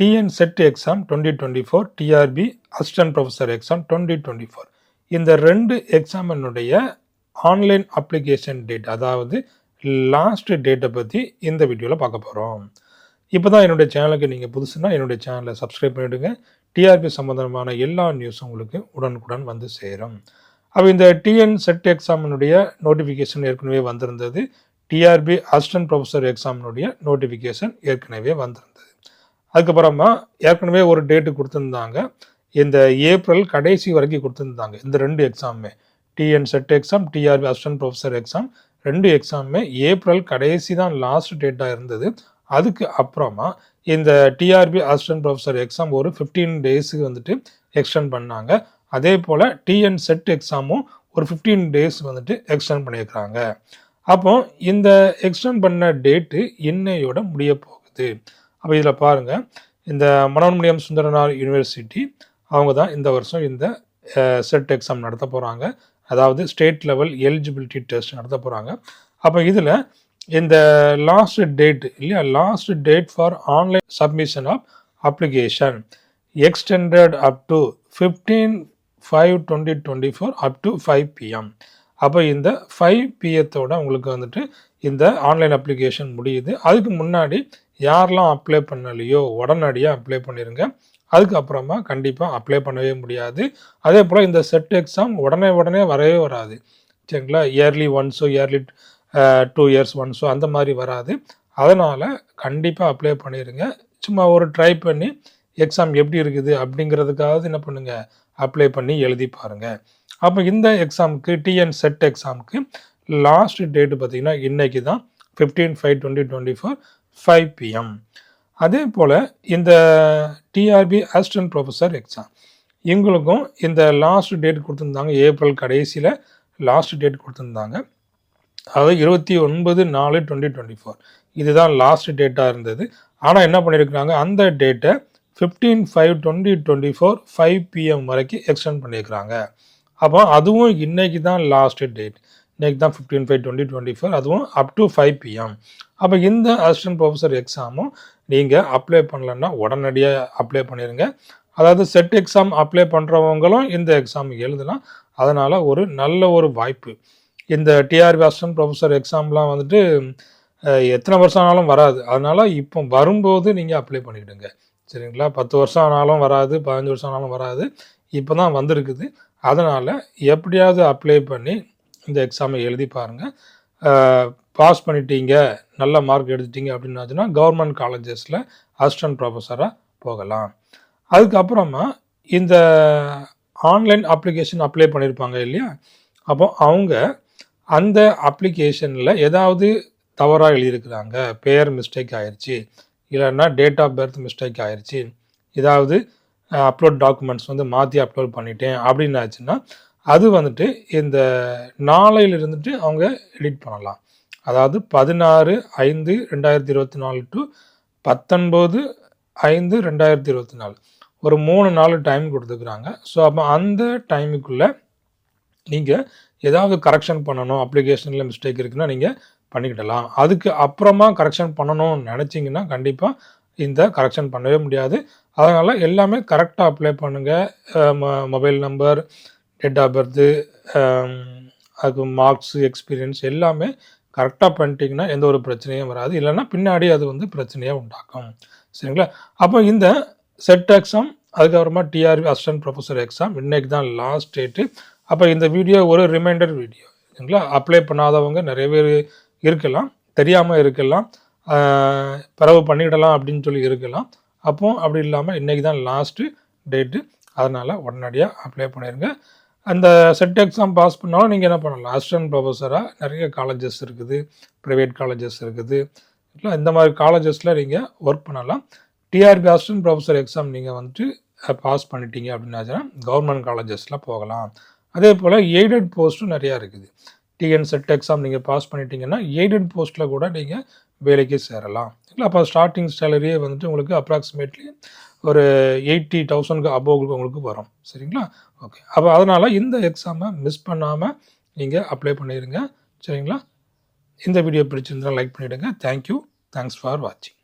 TN set exam 2024, TRB assistant professor exam 2024. இந்த 2 எக்ஸாமினுடைய online application date, அதாவது last டேட்டை பற்றி இந்த வீடியோவில் பார்க்க போகிறோம். இப்போ தான் என்னுடைய சேனலுக்கு நீங்கள் புதுசுன்னா என்னுடைய சேனலை சப்ஸ்கிரைப் பண்ணிவிடுங்க. டிஆர்பி சம்மந்தமான எல்லா நியூஸும் உங்களுக்கு உடனுக்குடன் வந்து சேரும். அப்போ இந்த டிஎன் செட் எக்ஸாமினுடைய நோட்டிஃபிகேஷன் ஏற்கனவே வந்திருந்தது. டிஆர்பி அசிஸ்டன்ட் ப்ரொஃபஸர் எக்ஸாமினுடைய நோட்டிஃபிகேஷன் ஏற்கனவே வந்திருந்தது. அதுக்கப்புறமா ஏற்கனவே ஒரு டேட்டு கொடுத்துருந்தாங்க. இந்த ஏப்ரல் கடைசி வரைக்கும் கொடுத்துருந்தாங்க. இந்த 2 எக்ஸாமுமே, TN set exam, TRB assistant professor exam 2 எக்ஸாமுமே ஏப்ரல் கடைசி தான் லாஸ்ட் டேட்டாக இருந்தது. அதுக்கு அப்புறமா இந்த டிஆர்பி அசிஸ்டன்ட் ப்ரொஃபஸர் எக்ஸாம் ஒரு 15 டேஸுக்கு வந்துட்டு எக்ஸ்டெண்ட் பண்ணாங்க. அதே போல் டிஎன் செட் எக்ஸாமும் ஒரு 15 டேஸ் வந்துட்டு எக்ஸ்டெண்ட் பண்ணியிருக்கிறாங்க. அப்போ இந்த எக்ஸ்டெண்ட் பண்ண டேட்டு இன்னையோட முடிய போகுது. அப்போ இதில் பாருங்கள், இந்த மனோன்மணியம் சுந்தரனார் யூனிவர்சிட்டி அவங்க தான் இந்த வருஷம் இந்த செட் எக்ஸாம் நடத்த போகிறாங்க. அதாவது ஸ்டேட் லெவல் எலிஜிபிலிட்டி டெஸ்ட் நடத்த போகிறாங்க. அப்போ இதில் இந்த லாஸ்ட் டேட் இல்லையா, last date for online submission of application extended up to 15/5/2024 up to 5 PM. அப்போ இந்த 5 PM உங்களுக்கு வந்துட்டு இந்த ஆன்லைன் அப்ளிகேஷன் முடியுது. அதுக்கு முன்னாடி யாரெல்லாம் அப்ளை பண்ணலையோ உடனடியாக அப்ளை பண்ணிடுங்க. அதுக்கப்புறமா கண்டிப்பாக அப்ளை பண்ணவே முடியாது. அதே போல் இந்த செட் எக்ஸாம் உடனே வரவே வராது, சரிங்களா. இயர்லி ஒன்ஸோ இயர்லி 2 இயர்ஸ் ஒன்ஸோ அந்த மாதிரி வராது. அதனால் கண்டிப்பாக அப்ளை பண்ணிடுங்க. சும்மா ஒரு ட்ரை பண்ணி எக்ஸாம் எப்படி இருக்குது அப்படிங்கிறதுக்காவது என்ன பண்ணுங்கள், அப்ளை பண்ணி எழுதி பாருங்கள். அப்போ இந்த எக்ஸாமுக்கு, டிஎன் செட் எக்ஸாமுக்கு லாஸ்ட் டேட்டு பார்த்திங்கன்னா இன்றைக்கி தான் 15/5/2024 5 PM. அதே போல் இந்த டிஆர்பி அசிஸ்டன்ட் ப்ரொஃபஸர் எக்ஸாம் எங்களுக்கும் இந்த லாஸ்ட் டேட் கொடுத்துருந்தாங்க. ஏப்ரல் கடைசியில் லாஸ்ட் டேட் கொடுத்துருந்தாங்க. அதாவது 29/4/2024 இதுதான் லாஸ்ட் டேட்டாக இருந்தது. ஆனால் என்ன பண்ணியிருக்கிறாங்க, அந்த டேட்டை 15/5/2024 5 PM வரைக்கும் எக்ஸ்டெண்ட் பண்ணியிருக்கிறாங்க. அப்போ அதுவும் இன்றைக்கி தான் லாஸ்ட் டேட். இன்றைக்கி தான் 15/5/2024, அதுவும் அப் டு 5 PM. அப்போ இந்த அசிஸ்டன்ட் ப்ரொஃபஸர் எக்ஸாமும் நீங்கள் அப்ளை பண்ணலன்னா உடனடியாக அப்ளை பண்ணிடுங்க. அதாவது செட் எக்ஸாம் அப்ளை பண்ணுறவங்களும் இந்த எக்ஸாம் எழுதலாம். அதனால் ஒரு நல்ல ஒரு வாய்ப்பு. இந்த டிஆர்பி அசிஸ்டன்ட் ப்ரொஃபஸர் எக்ஸாம்லாம் வந்துட்டு எத்தனை வருஷம் ஆனாலும் வராது. அதனால் இப்போ வரும்போது நீங்கள் அப்ளை பண்ணிவிடுங்க, சரிங்களா. 10 வருஷம் ஆனாலும் வராது, 15 வருஷம் ஆனாலும் வராது. இப்போ தான் வந்திருக்குது. அதனால் எப்படியாவது அப்ளை பண்ணி இந்த எக்ஸாமை எழுதி பாருங்கள். பாஸ் பண்ணிட்டீங்க, நல்ல மார்க் எடுத்துட்டீங்க அப்படின்னாச்சுன்னா கவர்மெண்ட் காலேஜஸில் அசிஸ்டன்ட் ப்ரொஃபஸராக போகலாம். அதுக்கப்புறமா இந்த ஆன்லைன் அப்ளிகேஷன் அப்ளை பண்ணியிருப்பாங்க இல்லையா, அப்போ அவங்க அந்த அப்ளிகேஷனில் ஏதாவது தவறாக எழுதியிருக்கிறாங்க, பேர் மிஸ்டேக் ஆயிடுச்சு, இல்லைன்னா டேட் ஆஃப் பர்த் மிஸ்டேக் ஆயிடுச்சு, ஏதாவது அப்லோட் டாக்குமெண்ட்ஸ் வந்து மாற்றி அப்லோட் பண்ணிட்டேன் அப்படின்னாச்சுன்னா அது வந்துட்டு இந்த நாளையில் இருந்துட்டு அவங்க எடிட் பண்ணலாம். அதாவது 16/5/2024 டு 19/5/2024 ஒரு 3 நாள் டைம் கொடுத்துக்கிறாங்க. ஸோ அப்போ அந்த டைமுக்குள்ளே நீங்கள் ஏதாவது கரெக்ஷன் பண்ணணும், அப்ளிகேஷனில் மிஸ்டேக் இருக்குன்னா நீங்கள் பண்ணிக்கிடலாம். அதுக்கு அப்புறமா கரெக்ஷன் பண்ணணும்னு நினச்சிங்கன்னா கண்டிப்பாக இந்த கரெக்ஷன் பண்ணவே முடியாது. அதனால் எல்லாமே கரெக்டாக அப்ளை பண்ணுங்கள். Mobile number, date of birth, அதுக்கு மார்க்ஸு, எக்ஸ்பீரியன்ஸ் எல்லாமே கரெக்டாக பண்ணிட்டீங்கன்னா எந்த ஒரு பிரச்சனையும் வராது. இல்லைன்னா பின்னாடி அது வந்து பிரச்சனையாக உண்டாக்கும், சரிங்களா. அப்போ இந்த செட் எக்ஸாம், அதுக்கப்புறமா டிஆர்பி அசிஸ்டன்ட் ப்ரொஃபஸர் எக்ஸாம் இன்றைக்கி தான் லாஸ்ட் டேட்டு. அப்போ இந்த வீடியோ ஒரு ரிமைண்டர் வீடியோ, சரிங்களா. அப்ளை பண்ணாதவங்க நிறைய பேர் இருக்கலாம், தெரியாமல் இருக்கலாம், பிறகு பண்ணிடலாம் அப்படின்னு சொல்லி இருக்கலாம். அப்போ அப்படி இல்லாமல் இன்றைக்கி தான் லாஸ்ட்டு டேட்டு. அதனால் உடனடியாக அப்ளை பண்ணிடுங்க. அந்த செட் எக்ஸாம் பாஸ் பண்ணாலும் நீங்கள் என்ன பண்ணலாம், அசிஸ்டன்ட் ப்ரொஃபஸராக நிறைய காலேஜஸ் இருக்குது, ப்ரைவேட் காலேஜஸ் இருக்குது, இல்லை இந்த மாதிரி காலேஜஸில் நீங்கள் ஒர்க் பண்ணலாம். டிஆர்பி அசிஸ்டன்ட் ப்ரொஃபஸர் எக்ஸாம் நீங்கள் வந்துட்டு பாஸ் பண்ணிட்டீங்க அப்படின்னாச்சுன்னா கவர்மெண்ட் காலேஜஸில் போகலாம். அதே போல் எய்டட் போஸ்ட்டும் நிறையா இருக்குது. டிஎன் செட் எக்ஸாம் நீங்கள் பாஸ் பண்ணிட்டீங்கன்னா எய்டட் போஸ்ட்டில் கூட நீங்கள் வேலைக்கு சேரலாம், இல்லை. அப்போ ஸ்டார்டிங் சேலரியே வந்துட்டு உங்களுக்கு அப்ராக்சிமேட்லி ஒரு 80,000 அபோவ் உங்களுக்கு வரும், சரிங்களா. ஓகே, அப்போ அதனால் இந்த எக்ஸாமை மிஸ் பண்ணாமல் நீங்கள் அப்ளை பண்ணிடுங்க, சரிங்களா. இந்த வீடியோ பிடிச்சிருந்தால் லைக் பண்ணிவிடுங்க. தேங்க்யூ, தேங்க்ஸ் ஃபார் வாட்சிங்.